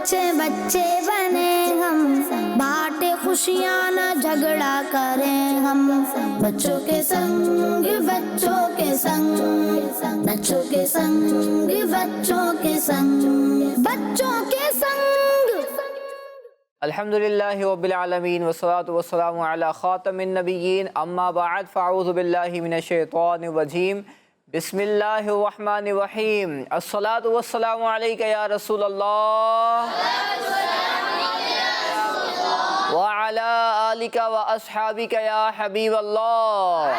بچے بچے بنے ہم، بانٹے خوشیاں نہ جھگڑا کریں ہم، بچوں کے سنگ بچوں کے سنگ، بچوں کے سنگ بچوں کے سنگ، بچوں کے سنگ۔ الحمدللہ رب العالمین والصلاة والسلام علی خاتم النبیین، اما بعد فاعوذ باللہ من الشیطان الرجیم، بسم اللہ الرحمن الرحیم۔ الصلاة والسلام علیک یا رسول اللہ وعلی آلک و اصحابک یا حبیب اللہ۔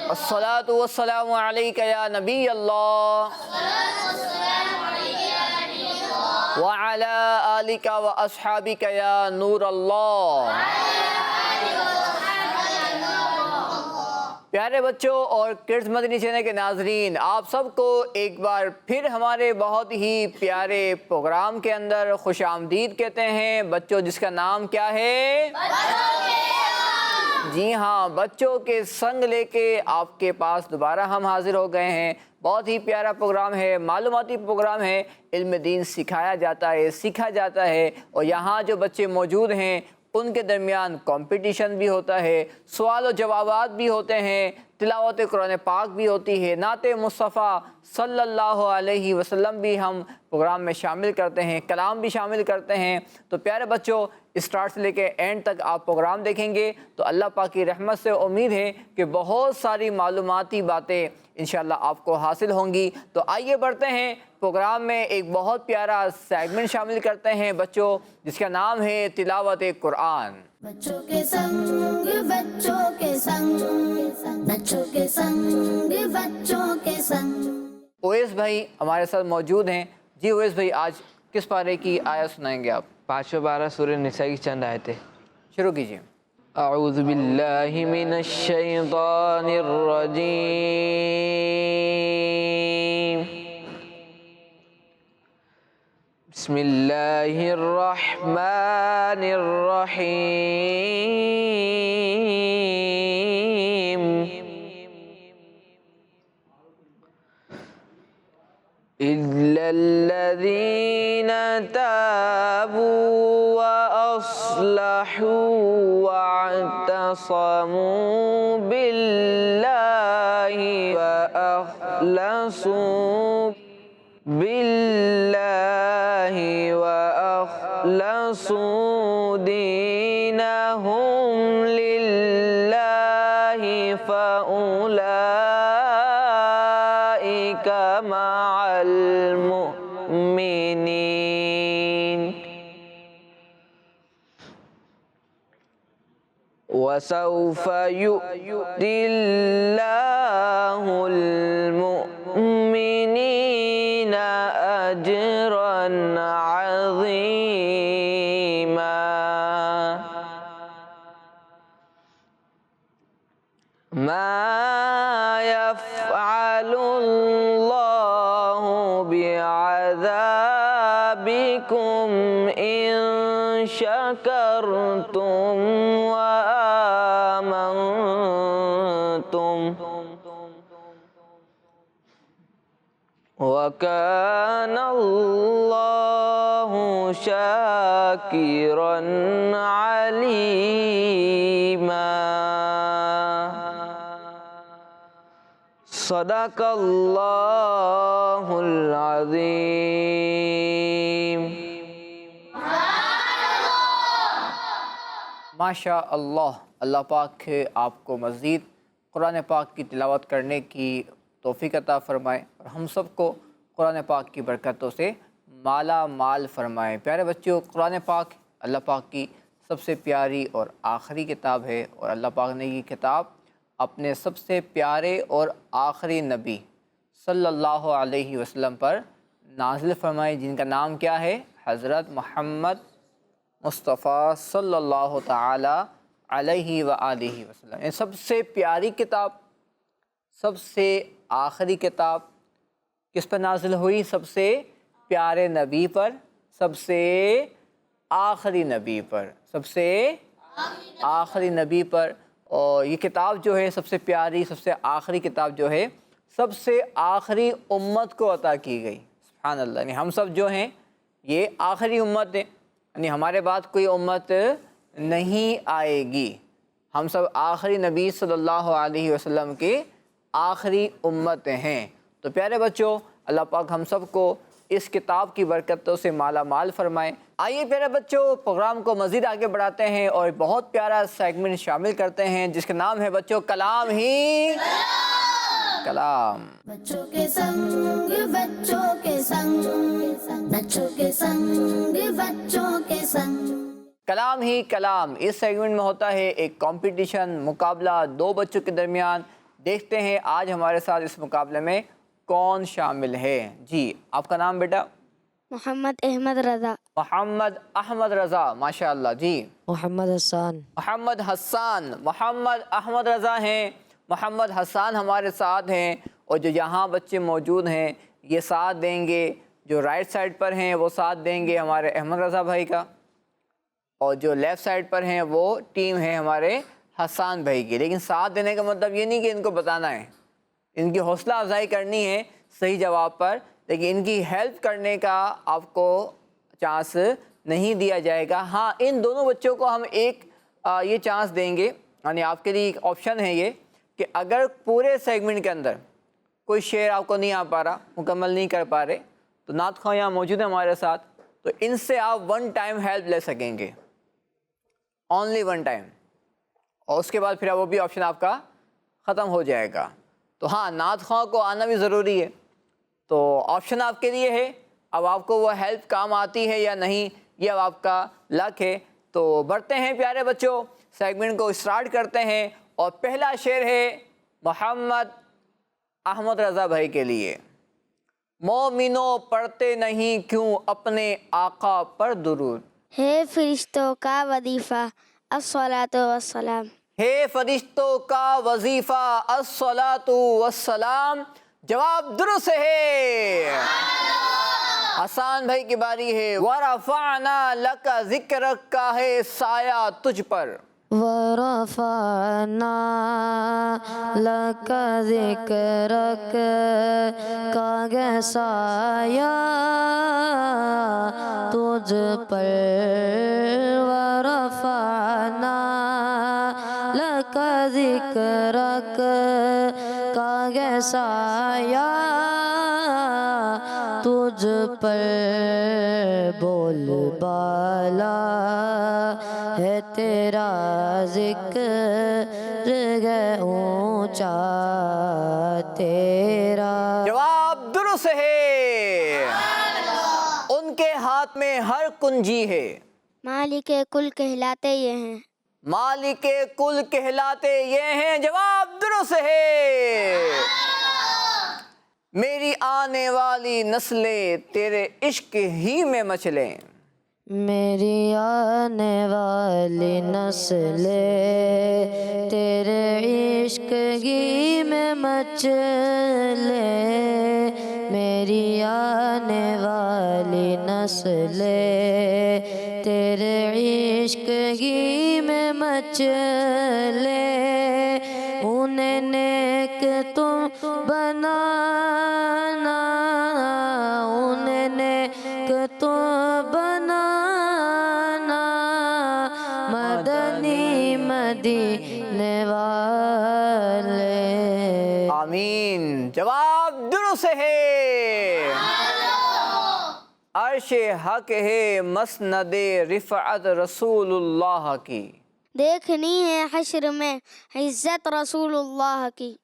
الصلاة والسلام علیک یا نبی اللہ وعلی آلک و اصحابک یا نور اللہ۔ پیارے بچوں اور کڈز مدنی چینل کے ناظرین، آپ سب کو ایک بار پھر ہمارے بہت ہی پیارے پروگرام کے اندر خوش آمدید کہتے ہیں۔ بچوں جس کا نام کیا ہے؟ جی ہاں، بچوں کے سنگ لے کے آپ کے پاس دوبارہ ہم حاضر ہو گئے ہیں۔ بہت ہی پیارا پروگرام ہے، معلوماتی پروگرام ہے، علم دین سکھایا جاتا ہے، سیکھا جاتا ہے، اور یہاں جو بچے موجود ہیں ان کے درمیان کمپٹیشن بھی ہوتا ہے، سوال و جوابات بھی ہوتے ہیں، تلاوت قرآن پاک بھی ہوتی ہے، نعت مصطفیٰ صلی اللہ علیہ وسلم بھی ہم پروگرام میں شامل کرتے ہیں، کلام بھی شامل کرتے ہیں۔ تو پیارے بچوں، اسٹارٹ سے لے کے اینڈ تک آپ پروگرام دیکھیں گے تو اللہ پاک کی رحمت سے امید ہے کہ بہت ساری معلوماتی باتیں انشاءاللہ آپ کو حاصل ہوں گی۔ تو آئیے بڑھتے ہیں پروگرام میں، ایک بہت پیارا سیگمنٹ شامل کرتے ہیں بچوں، جس کا نام ہے تلاوت قرآن۔ بچوں کے سنگ بچوں کے سنگ، بچوں کے سنگ بچوں کے سنگ۔ اویس بھائی ہمارے ساتھ موجود ہیں۔ جی اویس بھائی، آج کس پارے کی آیت سنائیں گے آپ؟ 5 و 12 سورہ نساء کی چند آیتیں۔ شروع کیجیے۔ اعوذ باللہ من الشیطان الرجیم، بسم اللہ الرحمن الرحیم، إِلَّا الَّذِينَ تَابُوا وَأَصْلَحُوا وَاعْتَصَمُوا بِاللَّهِ وَأَخْلَصُوا دِينَهُمْ لِلَّهِ فَأُولَئِكَ مَعَ المؤمنين وسوف يؤتي الله المؤمنين أجرا عظيما۔ ما يفعل الله بعذابكم إن شكرتم وآمنتم وكان الله شاكرا عليما۔ صدق اللہ العظیم۔ ماشاء اللہ، اللہ پاک آپ کو مزید قرآن پاک کی تلاوت کرنے کی توفیق عطا فرمائے اور ہم سب کو قرآن پاک کی برکتوں سے مالا مال فرمائے۔ پیارے بچوں، قرآن پاک اللہ پاک کی سب سے پیاری اور آخری کتاب ہے، اور اللہ پاک نے یہ کتاب اپنے سب سے پیارے اور آخری نبی صلی اللہ علیہ وسلم پر نازل فرمائی، جن کا نام کیا ہے؟ حضرت محمد مصطفیٰ صلی اللہ تعالی علیہ وآلہ وسلم۔ یہ سب سے پیاری کتاب، سب سے آخری کتاب کس پر نازل ہوئی؟ سب سے پیارے نبی پر، سب سے آخری نبی پر، سب سے آخری نبی پر۔ اور یہ کتاب جو ہے سب سے پیاری، سب سے آخری کتاب جو ہے سب سے آخری امت کو عطا کی گئی۔ سبحان اللہ، یعنی ہم سب جو ہیں یہ آخری امت ہیں، یعنی ہمارے بعد کوئی امت نہیں آئے گی، ہم سب آخری نبی صلی اللہ علیہ وسلم کے آخری امت ہیں۔ تو پیارے بچوں، اللہ پاک ہم سب کو اس کتاب کی برکتوں سے مالا مال فرمائے۔ آئیے پیارے بچوں، پروگرام کو مزید آگے بڑھاتے ہیں اور بہت پیارا سیگمنٹ شامل کرتے ہیں جس کا نام ہے بچوں کلام ہی کلام۔ بچوں کے سنگ بچوں کے سنگ، بچوں کے سنگ بچوں کے سنگ۔ کلام ہی کلام اس سیگمنٹ میں ہوتا ہے ایک کمپٹیشن، مقابلہ دو بچوں کے درمیان۔ دیکھتے ہیں آج ہمارے ساتھ اس مقابلے میں کون شامل ہے۔ جی آپ کا نام بیٹا؟ محمد احمد رضا۔ محمد احمد رضا، ماشاء اللہ۔ جی محمد حسان۔ محمد حسان۔ محمد احمد رضا ہیں، محمد حسان ہمارے ساتھ ہیں، اور جو یہاں بچے موجود ہیں یہ ساتھ دیں گے، جو رائٹ سائڈ پر ہیں وہ ساتھ دیں گے ہمارے احمد رضا بھائی کا، اور جو لیفٹ سائڈ پر ہیں وہ ٹیم ہے ہمارے حسان بھائی کی۔ لیکن ساتھ دینے کا مطلب یہ نہیں کہ ان کو بتانا ہے، ان کی حوصلہ افزائی کرنی ہے صحیح جواب پر، لیکن ان کی ہیلپ کرنے کا آپ کو چانس نہیں دیا جائے گا۔ ہاں ان دونوں بچوں کو ہم ایک یہ چانس دیں گے، یعنی آپ کے لیے ایک آپشن ہے یہ کہ اگر پورے سیگمنٹ کے اندر کوئی شعر آپ کو نہیں آ پا رہا، مکمل نہیں کر پا رہے، تو نعت خواں یہاں موجود ہیں ہمارے ساتھ، تو ان سے آپ ون ٹائم ہیلپ لے سکیں گے، اونلی ون ٹائم، اور اس کے بعد پھر وہ بھی آپشن آپ کا ختم ہو جائے گا۔ تو ہاں نعت خواں کو آنا بھی ضروری ہے، تو آپشن آپ کے لیے ہے، اب آپ کو وہ ہیلپ کام آتی ہے یا نہیں یہ اب آپ کا لک ہے۔ تو بڑھتے ہیں پیارے بچوں، سیگمنٹ کو اسٹارٹ کرتے ہیں، اور پہلا شعر ہے محمد احمد رضا بھائی کے لیے۔ مومنوں پڑھتے نہیں کیوں اپنے آقا پر درود، ہے فرشتوں کا وظیفہ الصلاۃ والسلام۔ ہے فرشتوں کا وظیفہ الصلاۃ والسلام۔ جواب درست ہے، حسان بھائی کی باری ہے۔ وَرَفَعْنَا لَكَ ذِكْرَكَ کا ہے سایہ تجھ پر، ورفعنا لك ذکرک کا گہ سایہ تجھ پر، ورفعنا لك ذکرک کا گہ سایہ تجھ پر، بول بالا ہے تیرا ذکر ہے اونچا تیرا۔ جواب درست ہے، ان کے ہاتھ میں ہر کنجی ہے، مالک کل کہلاتے یہ ہیں، مالک کل کہلاتے یہ ہیں۔ جواب درست ہے، میری آنے والی نسلیں تیرے عشق ہی میں مچلیں، میری آنے والی نسلیں تیرے عشق ہی میں مچلیں، میری آنے والی نسلیں تیرے عشق ہی میں مچلیں، انہیں نیک تم بنانا، انہیں نیک تم بنانا، مدنی مدینے والے۔ آمین۔ جواب درست ہے، عرش حق ہے مسند رفعت رسول اللہ کی، دیکھنی ہے حشر میں عزت رسول اللہ کی،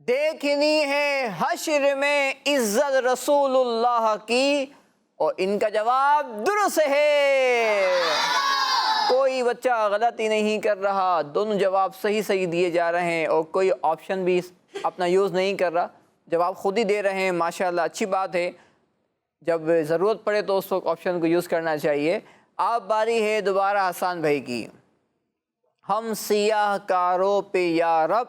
دیکھنی ہے حشر میں عزت رسول اللہ کی، اور ان کا جواب درست ہے، کوئی بچہ غلطی نہیں کر رہا، دونوں جواب صحیح صحیح دیے جا رہے ہیں، اور کوئی آپشن بھی اپنا یوز نہیں کر رہا، جواب خود ہی دے رہے ہیں، ماشاءاللہ اچھی بات ہے، جب ضرورت پڑے تو اس وقت آپشن کو یوز کرنا چاہیے۔ اب باری ہے دوبارہ حسان بھائی کی۔ ہم سیاہ کاروں پہ یا رب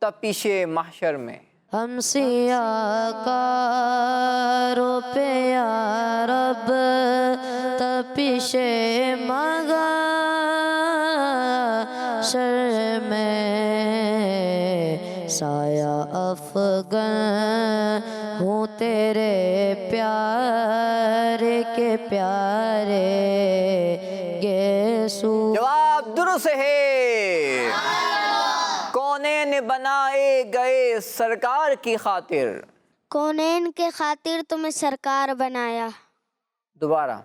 تپش محشر میں، ہم سیاہ کاروں پہ یا رب تپش محشر میں، سایہ افغان ہوں تیرے پیارے کے پیارے یسوع. جواب درست ہے. کونین بنائے گئے سرکار کی خاطر. کونین کے خاطر تمہیں سرکار بنایا. دوبارہ.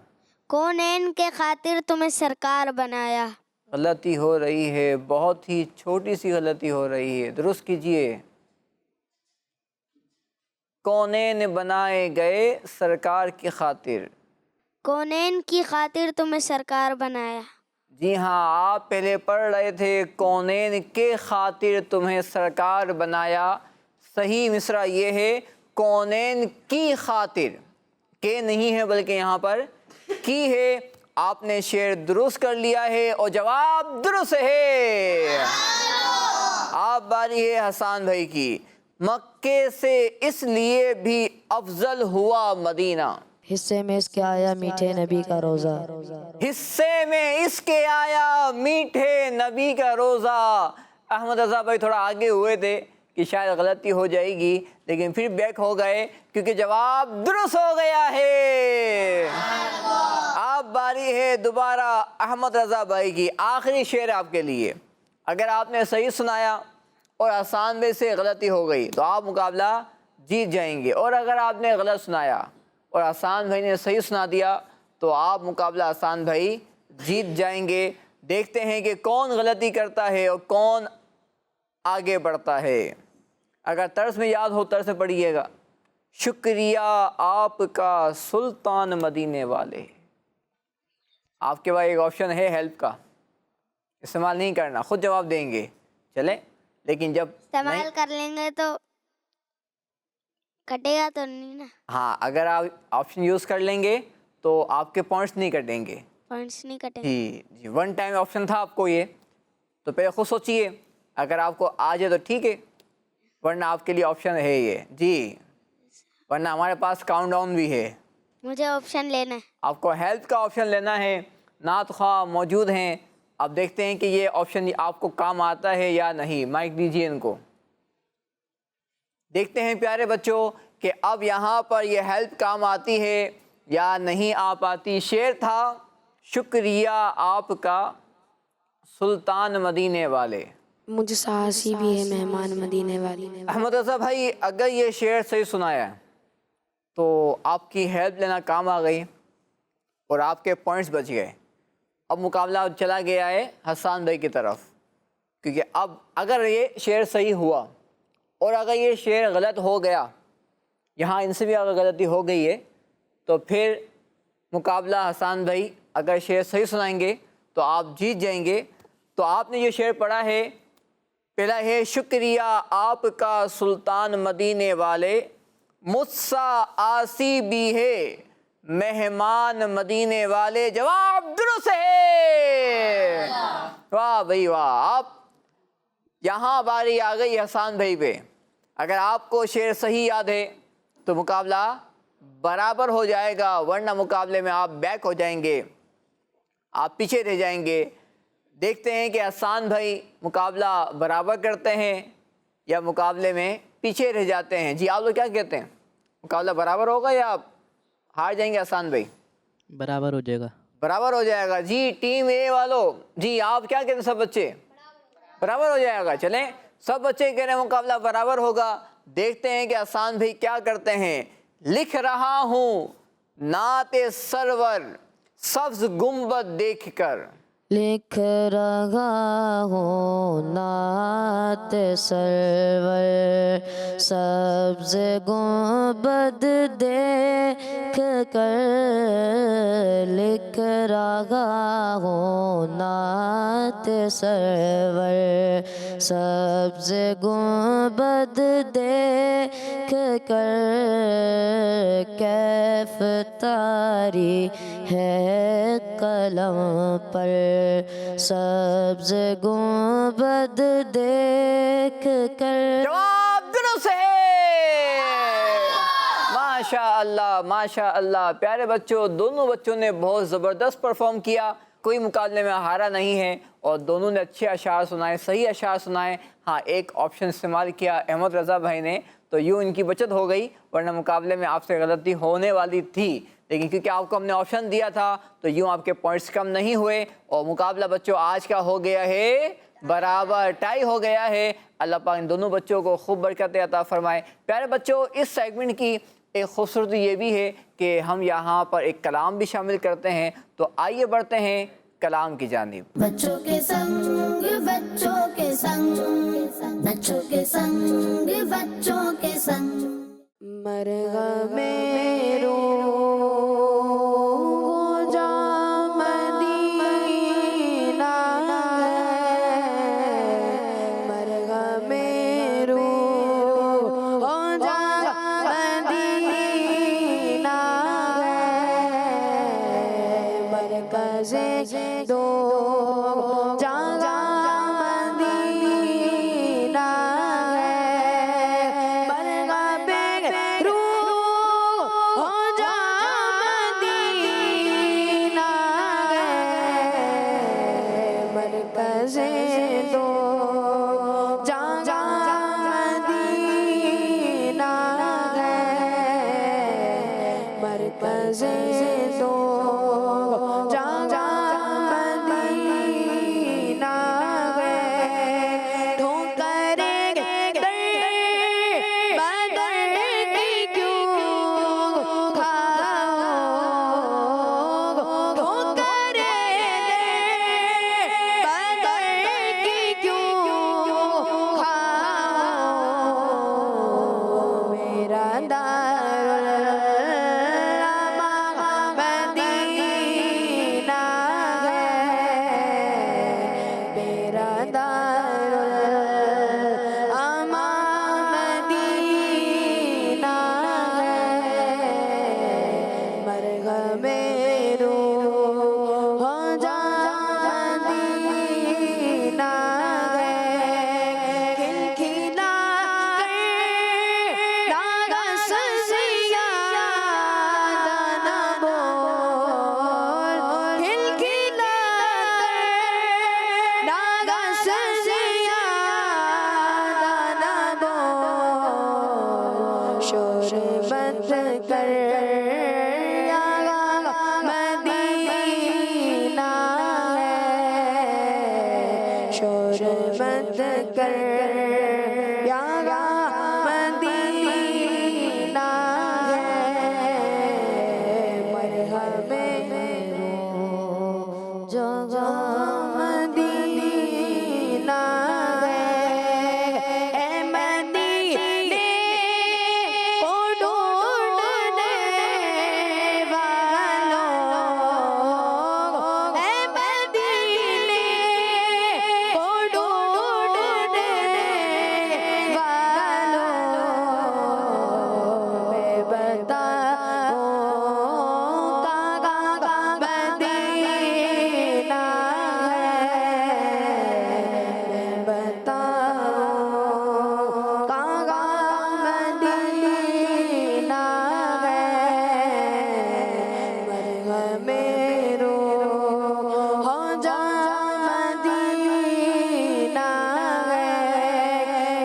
کونین کے خاطر تمہیں سرکار بنایا. غلطی ہو رہی ہے، بہت ہی چھوٹی سی غلطی ہو رہی ہے، درست کیجئے. کونین بنائے گئے سرکار کی خاطر. کونین کی خاطر تمہیں سرکار بنایا. جی ہاں، آپ پہلے پڑھ رہے تھے کونین کے خاطر تمہیں سرکار بنایا. صحیح مصرع یہ ہے کونین کی خاطر، کہ نہیں ہے بلکہ یہاں پر کی ہے. آپ نے شعر درست کر لیا ہے اور جواب درست ہے. آپ باری ہے حسان بھائی کی. مکے سے اس لیے بھی افضل ہوا مدینہ. حصے میں اس کے آیا میٹھے نبی کا روزہ. حصے میں اس کے آیا میٹھے نبی کا روزہ. احمد رضا بھائی تھوڑا آگے ہوئے تھے کہ شاید غلطی ہو جائے گی، لیکن پھر بیک ہو گئے کیونکہ جواب درست ہو گیا ہے. آپ باری ہے دوبارہ احمد رضا بھائی کی. آخری شعر آپ کے لیے. اگر آپ نے صحیح سنایا اور آسان میں سے غلطی ہو گئی تو آپ مقابلہ جیت جائیں گے، اور اگر آپ نے غلط سنایا اور آسان بھائی نے صحیح سنا دیا تو آپ مقابلہ آسان بھائی جیت جائیں گے. دیکھتے ہیں کہ کون غلطی کرتا ہے اور کون آگے بڑھتا ہے. اگر طرز میں یاد ہو طرز سے پڑھیے گا. شکریہ آپ کا سلطان مدینے والے. آپ کے پاس ایک آپشن ہے ہیلپ کا، استعمال نہیں کرنا، خود جواب دیں گے چلیں، لیکن جب استعمال کر لیں گے تو کٹے گا تو نہیں نا. ہاں اگر آپ آپشن یوز کر لیں گے تو آپ کے پوائنٹس نہیں کٹیں گے. پوائنٹس نہیں کٹیں. جی ون ٹائم آپشن تھا آپ کو یہ، تو پہلے خود سوچیے. اگر آپ کو آ جائے تو ٹھیک ہے، ورنہ آپ کے لیے آپشن ہے یہ. جی ورنہ ہمارے پاس کاؤنٹ ڈاؤن بھی ہے. مجھے آپشن لینا ہے. آپ کو ہیلپ کا آپشن لینا ہے. نعت خواہ موجود ہیں، اب دیکھتے ہیں کہ یہ آپشن آپ کو کام آتا ہے یا نہیں. مائک دیجیے ان کو. دیکھتے ہیں پیارے بچوں کہ اب یہاں پر یہ ہیلپ کام آتی ہے یا نہیں آ پاتی. شعر تھا شکریہ آپ کا سلطان مدینے والے. مجھے ساسی بھی ہے مہمان مدینے والی. احمد رضا بھائی اگر یہ شعر صحیح سنایا ہے تو آپ کی ہیلپ لینا کام آ گئی اور آپ کے پوائنٹس بچ گئے. اب مقابلہ چلا گیا ہے حسان بھائی کی طرف، کیونکہ اب اگر یہ شعر صحیح ہوا اور اگر یہ شعر غلط ہو گیا، یہاں ان سے بھی اگر غلطی ہو گئی ہے تو پھر مقابلہ حسان بھائی اگر شعر صحیح سنائیں گے تو آپ جیت جائیں گے. تو آپ نے یہ شعر پڑھا ہے، پہلا ہے شکریہ آپ کا سلطان مدینے والے، مجھ سا آسی بھی ہے مہمان مدینے والے. جواب درست ہے. واہ بھائی واہ. آپ یہاں باری آ گئی حسان بھائی پہ. اگر آپ کو شعر صحیح یاد ہے تو مقابلہ برابر ہو جائے گا، ورنہ مقابلے میں آپ بیک ہو جائیں گے، آپ پیچھے رہ جائیں گے. دیکھتے ہیں کہ حسان بھائی مقابلہ برابر کرتے ہیں یا مقابلے میں پیچھے رہ جاتے ہیں. جی آپ لوگ کیا کہتے ہیں، مقابلہ برابر ہوگا یا آپ ہار جائیں گے؟ حسان بھائی برابر ہو جائے گا. برابر ہو جائے گا. جی ٹیم اے والو، جی آپ کیا کہتے ہیں؟ سب بچے برابر ہو جائے گا. چلیں سب بچے کہہ رہے ہیں مقابلہ برابر ہوگا. دیکھتے ہیں کہ حسان بھائی کیا کرتے ہیں. لکھ رہا ہوں نعت سرور سبز گنبد دیکھ کر. لکھ رہا ہوں نعت سرور سبز گنبد دیکھ کر. لکھ رہا ہوں نعت سرور سبز گنبد دیکھ کر. کیف طاری ہے قلم پر سبز گنبد دیکھ کر. جواب درست ہے. ماشاء اللہ ماشاء اللہ. پیارے بچوں، دونوں بچوں نے بہت زبردست پرفارم کیا. کوئی مقابلے میں ہارا نہیں ہے اور دونوں نے اچھے اشعار سنائے، صحیح اشعار سنائے. ہاں ایک آپشن استعمال کیا احمد رضا بھائی نے تو یوں ان کی بچت ہو گئی، ورنہ مقابلے میں آپ سے غلطی ہونے والی تھی، لیکن کیونکہ آپ کو ہم نے آپشن دیا تھا تو یوں آپ کے پوائنٹس کم نہیں ہوئے، اور مقابلہ بچوں آج کا ہو گیا ہے برابر، ٹائی ہو گیا ہے۔ اللہ پاک ان دونوں بچوں کو خوب برکت عطا فرمائے۔ پیارے بچوں، اس سیگمنٹ کی ایک خوبصورتی یہ بھی ہے کہ ہم یہاں پر ایک کلام بھی شامل کرتے ہیں، تو آئیے بڑھتے ہیں کلام کی جانب۔ بچوں کے سنگ بچوں کے سنگ بچوں کے سنگ مرغم رو جا مدینہ ہے، مرغم رو جا مدینہ ہے، مرکز دو جگہ مدینہ ہے، مرغم رو جا مدینہ ہے، مرکز دو جگہ مدینہ ہے، مرکز دو جگہ مدینہ ہے، ٹھوکر در بدر کی کیوں کھاؤ، ٹھوکر در بدر کی کیوں کھاؤ، میرا دارالاماں مدینہ ہے، میرا دارالاماں مدینہ ہے، مرغم رو جا مدینہ ہے، کھلکھلا کر داغا سزیادہ نہ بول، کھلکھلا کر داغا سزیادہ نہ بول، شور مت کر مدینہ ہے، شور مت کر مدینہ ہے، مرحب جگہ مدینہ ہے، اے مدینے کو ڈھونڈنے والوں، اے مدینے کو ڈھونڈنے والوں، میں بتاؤں کہاں مدینہ ہے، میں بتاؤں کہاں مدینہ ہے، مرغم رو جا مدینہ ہے،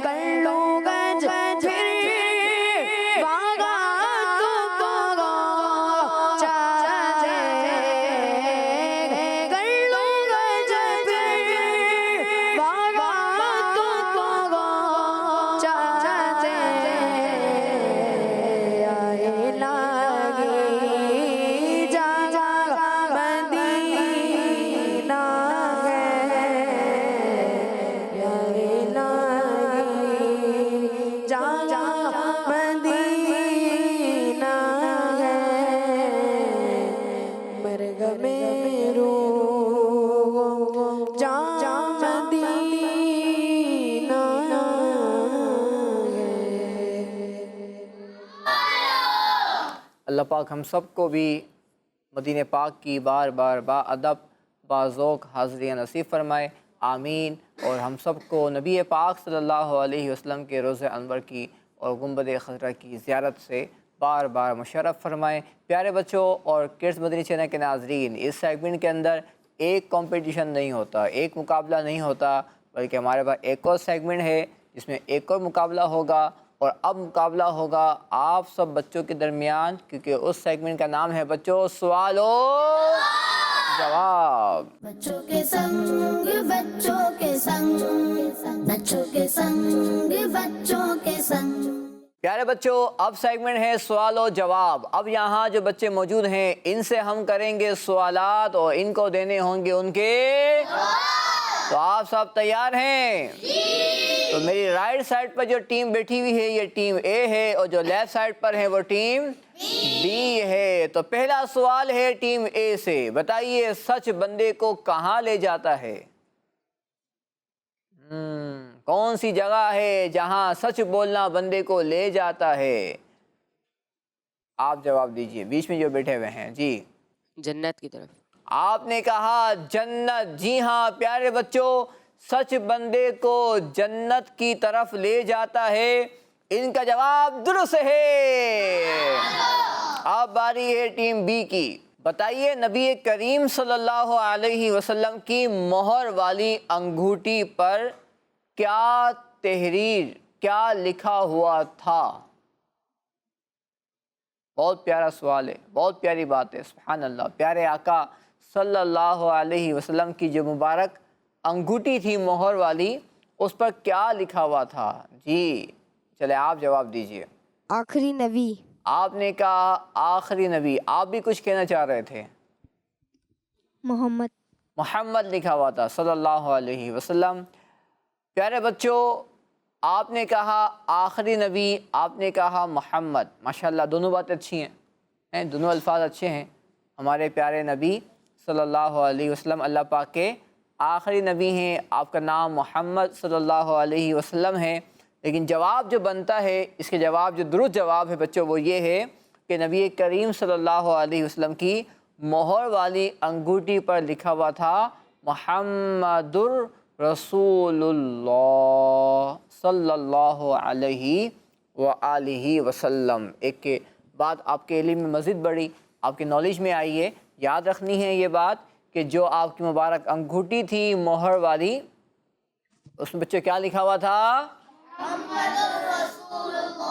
کر لوں گج پھر واگا تو پہنچا دے، کر لوں گج پھر واگا تو پہنچا دے، آئے لاگی جگہ مدینہ ہے، آئے لاگی جگہ مدینہ ہے، مرغم رو جا مدینہ ہے۔ اللہ پاک ہم سب کو بھی مدینہ پاک کی بار بار با ادب با ذوق حاضری نصیب فرمائے، آمین۔ اور ہم سب کو نبی پاک صلی اللہ علیہ وسلم کے روضہ انور کی اور گنبد خضرا کی زیارت سے بار بار مشرف فرمائیں۔ پیارے بچوں اور کڈس مدنی چینل کے ناظرین، اس سیگمنٹ کے اندر ایک کمپٹیشن نہیں ہوتا، ایک مقابلہ نہیں ہوتا، بلکہ ہمارے پاس ایک اور سیگمنٹ ہے جس میں ایک اور مقابلہ ہوگا، اور اب مقابلہ ہوگا آپ سب بچوں کے درمیان، کیونکہ اس سیگمنٹ کا نام ہے بچوں سوال و جواب۔ بچوں کے سنگ بچوں کے سنگ، بچوں کے سنگ بچوں کے سنگ۔ پیارے بچوں، اب سیگمنٹ ہے سوال و جواب۔ اب یہاں جو بچے موجود ہیں ان سے ہم کریں گے سوالات اور ان کو دینے ہوں گے ان کے تو آپ سب تیار ہیں؟ تو میری رائٹ سائڈ پر جو ٹیم بیٹھی ہوئی ہے یہ ٹیم اے ہے، اور جو لیفٹ سائڈ پر ہے وہ ٹیم بی ہے۔ تو پہلا سوال ہے ٹیم اے سے، بتائیے سچ بندے کو کہاں لے جاتا ہے؟ کون سی جگہ ہے جہاں سچ بولنا بندے کو لے جاتا ہے؟ آپ جواب دیجئے، بیچ میں جو بیٹھے ہوئے ہیں۔ جی جنت کی طرف۔ آپ نے کہا جنت۔ جی ہاں پیارے بچوں، سچ بندے کو جنت کی طرف لے جاتا ہے، ان کا جواب درست ہے۔ اب باری ہے ٹیم بی کی، بتائیے نبی کریم صلی اللہ علیہ وسلم کی مہر والی انگوٹھی پر کیا تحریر، کیا لکھا ہوا تھا؟ بہت پیارا سوال ہے، بہت پیاری بات ہے، سبحان اللہ۔ پیارے آقا صلی اللہ علیہ وسلم کی جو مبارک انگوٹھی تھی مہر والی، اس پر کیا لکھا ہوا تھا؟ جی چلے آپ جواب دیجئے۔ آخری نبی۔ آپ نے کہا آخری نبی، آپ بھی کچھ کہنا چاہ رہے تھے؟ محمد۔ محمد لکھا ہوا تھا صلی اللہ علیہ وسلم۔ پیارے بچوں، آپ نے کہا آخری نبی، آپ نے کہا محمد، ماشاءاللہ دونوں باتیں اچھی ہیں، دونوں الفاظ اچھے ہیں۔ ہمارے پیارے نبی صلی اللہ علیہ وسلم اللہ پاک کے آخری نبی ہیں، آپ کا نام محمد صلی اللہ علیہ وسلم ہے، لیکن جواب جو بنتا ہے، اس کے جواب جو درست جواب ہے بچوں وہ یہ ہے کہ نبی کریم صلی اللہ علیہ وسلم کی مہر والی انگوٹھی پر لکھا ہوا تھا محمد رسول اللہ صلی اللہ علیہ وآلہ وسلم۔ ایک بات آپ کے علم میں مزید بڑھی، آپ کے نالج میں آئی ہے، یاد رکھنی ہے یہ بات کہ جو آپ کی مبارک انگوٹھی تھی مہر والی، اس میں بچے کیا لکھا ہوا تھا؟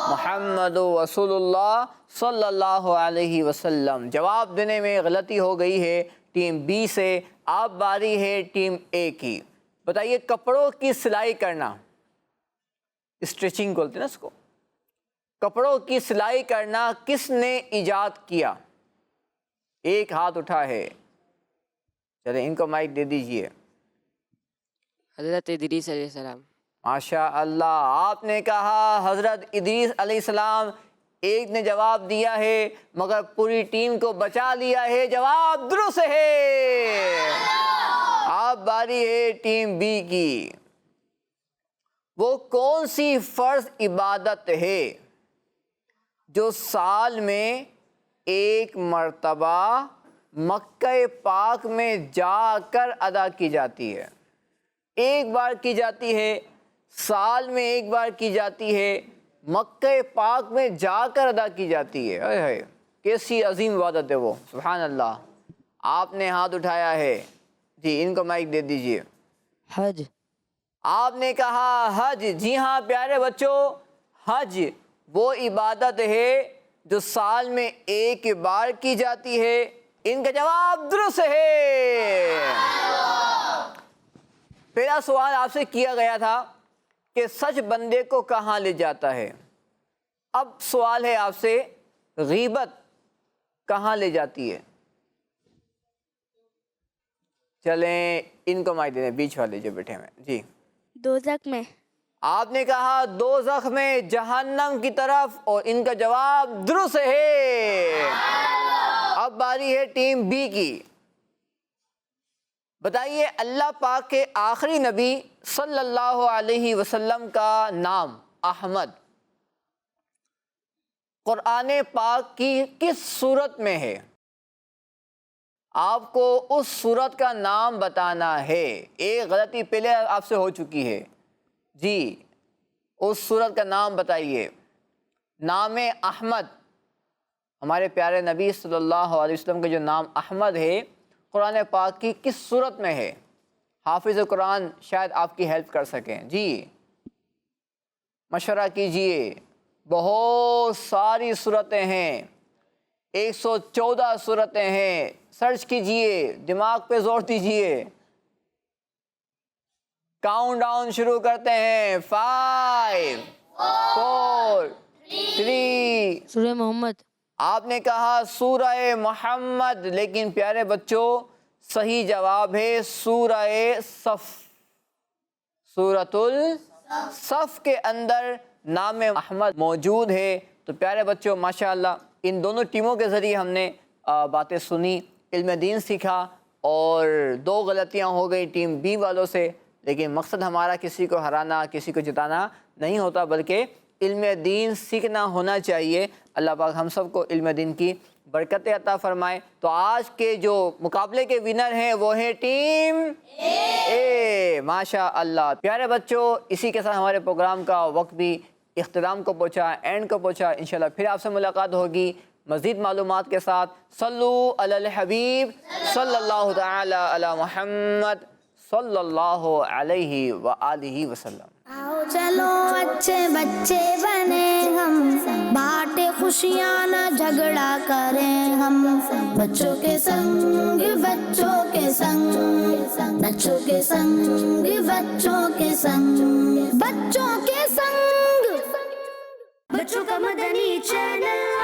محمد رسول اللہ صلی اللہ علیہ وسلم۔ جواب دینے میں غلطی ہو گئی ہے ٹیم بی سے۔ اب باری ہے ٹیم اے کی، بتائیے کپڑوں کی سلائی کرنا، اسٹریچنگ بولتے ہیں نا اس کو، کپڑوں کی سلائی کرنا کس نے ایجاد کیا؟ ایک ہاتھ اٹھا ہے، چلے ان کو مائک دے دیجئے۔ حضرت ادریس علیہ السلام۔ ماشاء اللہ، آپ نے کہا حضرت ادریس علیہ السلام، ایک نے جواب دیا ہے مگر پوری ٹیم کو بچا لیا ہے، جواب درست ہے۔ اب باری ہے ٹیم بی کی، وہ کون سی فرض عبادت ہے جو سال میں ایک مرتبہ مکہ پاک میں جا کر ادا کی جاتی ہے؟ ایک بار کی جاتی ہے، سال میں ایک بار کی جاتی ہے، مکہ پاک میں جا کر ادا کی جاتی ہے۔ اے اے کیسی عظیم عبادت ہے وہ، سبحان اللہ۔ آپ نے ہاتھ اٹھایا ہے، جی ان کو مائک دے دیجئے۔ حج۔ آپ نے کہا حج۔ جی ہاں پیارے بچوں، حج وہ عبادت ہے جو سال میں ایک بار کی جاتی ہے، ان کا جواب درست ہے۔ پہلا سوال آپ سے کیا گیا تھا کہ سچ بندے کو کہاں لے جاتا ہے، اب سوال ہے آپ سے غیبت کہاں لے جاتی ہے؟ چلیں ان کو مائک دیں، بیچ والے جو بیٹھے ہیں۔ جی دوزخ میں۔ آپ نے کہا دوزخ میں، جہنم کی طرف، اور ان کا جواب درست ہے۔ اب باری ہے ٹیم بی کی، بتائیے اللہ پاک کے آخری نبی صلی اللہ علیہ وسلم کا نام احمد قرآن پاک کی کس سورت میں ہے؟ آپ کو اس سورت کا نام بتانا ہے۔ ایک غلطی پہلے آپ سے ہو چکی ہے، جی اس سورت کا نام بتائیے۔ نام احمد، ہمارے پیارے نبی صلی اللہ علیہ وسلم کا جو نام احمد ہے، قرآن پاک کی کس سورت میں ہے؟ حافظ قرآن شاید آپ کی ہیلپ کر سکیں، جی مشورہ کیجئے۔ بہت ساری صورتیں ہیں، 114 صورتیں ہیں، سرچ کیجئے، دماغ پہ زور دیجئے۔ کاؤنٹ ڈاؤن شروع کرتے ہیں، 5 4 3۔ سورہ محمد۔ آپ نے کہا سورہ محمد، لیکن پیارے بچوں صحیح جواب ہے سورہ صف۔ سورۃ الصف کے اندر نام احمد موجود ہے۔ تو پیارے بچوں ماشاءاللہ ان دونوں ٹیموں کے ذریعے ہم نے باتیں سنی، علم دین سیکھا، اور 2 غلطیاں ہو گئی ٹیم بی والوں سے، لیکن مقصد ہمارا کسی کو ہرانا، کسی کو جتانا نہیں ہوتا، بلکہ علم دین سیکھنا ہونا چاہیے۔ اللہ پاک ہم سب کو علم دین کی برکتیں عطا فرمائے۔ تو آج کے جو مقابلے کے ونر ہیں وہ ہیں ٹیم اے، ماشاء اللہ۔ پیارے بچوں اسی کے ساتھ ہمارے پروگرام کا وقت بھی اختتام کو پہنچا، اینڈ کو پہنچا۔ انشاءاللہ پھر آپ سے ملاقات ہوگی مزید معلومات کے ساتھ۔ صلو علی الحبیب صلی اللہ تعالی علی محمد صلی اللہ علیہ وآلہ وسلم۔ آؤ چلو اچھے بچے بنے ہم، بانٹے خوشیاں نہ جھگڑا کریں ہم، بچوں کے سنگ بچوں کے سنگ، بچوں کے سنگ بچوں کے سنگ، بچوں کے سنگ، بچوں کا مدنی چینل۔